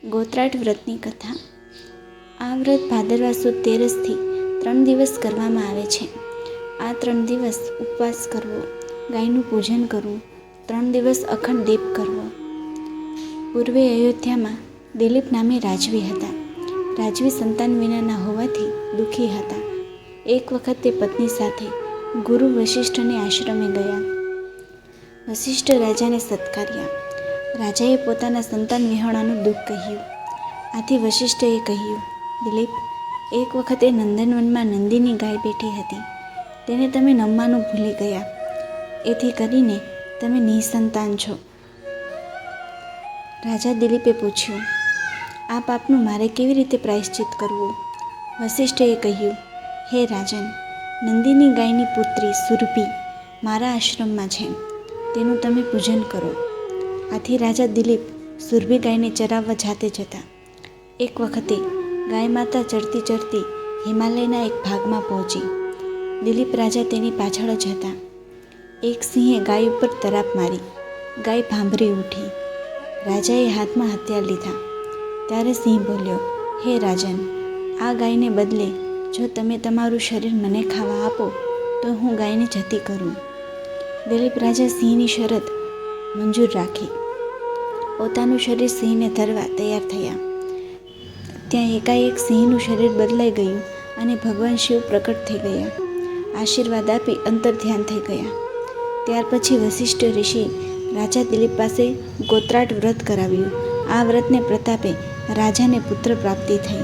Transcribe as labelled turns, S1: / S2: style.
S1: ગોત્રાટ વ્રતની કથા. આ વ્રત ભાદરવા સુદ 13થી 3 દિવસ કરવામાં આવે છે. આ 3 દિવસ ઉપવાસ કરવો, ગાયનું પૂજન કરવું, 3 દિવસ અખંડ દીપ કરવો. પૂર્વે અયોધ્યામાં દિલીપ નામે રાજવી હતા. રાજવી સંતાન વિનાના હોવાથી દુઃખી હતા. એક વખત તે પત્ની સાથે ગુરુ વશિષ્ઠને આશ્રમે ગયા. વશિષ્ઠ રાજાને સત્કાર્યા. રાજાએ પોતાના સંતાન વિહોણાનું દુઃખ કહ્યું. આથી વશિષ્ઠએ કહ્યું, દિલીપ, એક વખતે નંદનવનમાં નંદીની ગાય બેઠી હતી. તેને તમે નમવાનું ભૂલી ગયા. એથી કરીને તમે નિસંતાન છો. રાજા દિલીપે પૂછ્યું, આ પાપનું મારે કેવી રીતે પ્રાયશ્ચિત કરવું? વશિષ્ઠએ કહ્યું, હે રાજન, નંદીની ગાયની પુત્રી સુરભી મારા આશ્રમમાં છે. તેનું તમે પૂજન કરો. આથી રાજા દિલીપ સુરભી ગાયને ચરાવવા જાતે જતા. એક વખતે ગાય માતા ચરતી ચરતી હિમાલયના એક ભાગમાં પહોંચી. દિલીપ રાજા તેની પાછળ જ હતા. એક સિંહે ગાય ઉપર તરાપ મારી. ગાય ભાંભરી ઉઠી. રાજાએ હાથમાં હથિયાર લીધા. ત્યારે સિંહ બોલ્યો, હે રાજન, આ ગાયને બદલે જો તમે તમારું શરીર મને ખાવા આપો તો હું ગાયને જતી કરું. દિલીપ રાજા સિંહની શરત મંજૂર રાખી. પોતાનું શરીર સિંહને ધરવા તૈયાર થયા. ત્યાં એકાએક સિંહનું શરીર બદલાઈ ગયું અને ભગવાન શિવ પ્રકટ થઈ ગયા. આશીર્વાદ આપી અંતર્ધ્યાન થઈ ગયા. ત્યાર પછી વશિષ્ઠ ઋષિ રાજા દિલીપ પાસે ગોત્રાટ વ્રત કરાવ્યું. આ વ્રતને પ્રતાપે રાજાને પુત્ર પ્રાપ્તિ થઈ.